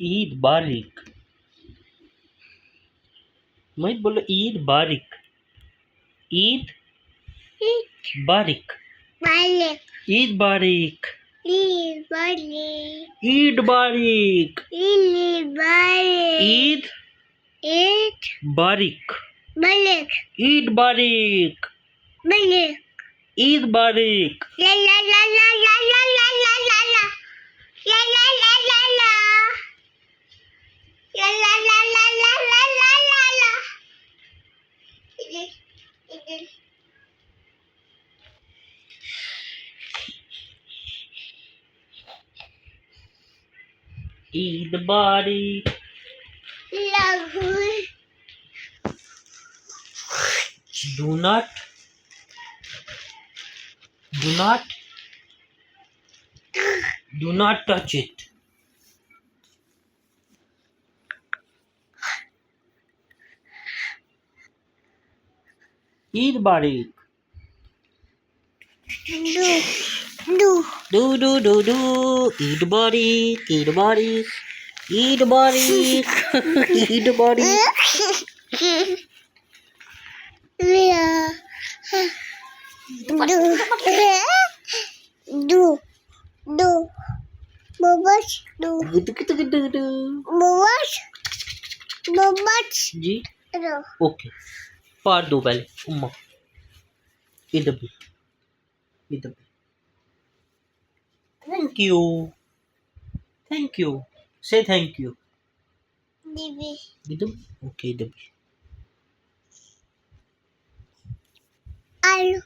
ईद बारिक मैं बोलो ईद बारिक ईद बारिक Balik. Eid Barik Balik. Eid Barik Balik. Eid It. Barik Balik. Eid Barik Balik. Eid Barik La la la la la la la la la la. La la la la la. La la la la la la la la la. ईद बारिक Lagu. do not do not touch it ईद बारिक do ईद बारिक ईद बारिक ईद बारिक ईद बारिक Do. Bobas. Do. gitu Bobas. Bobas. जी Do. ओके पार दो पहले उम्मा इधर भी थैंक यू से थैंक यू Bibi. इधर ओके इधर भी Alu.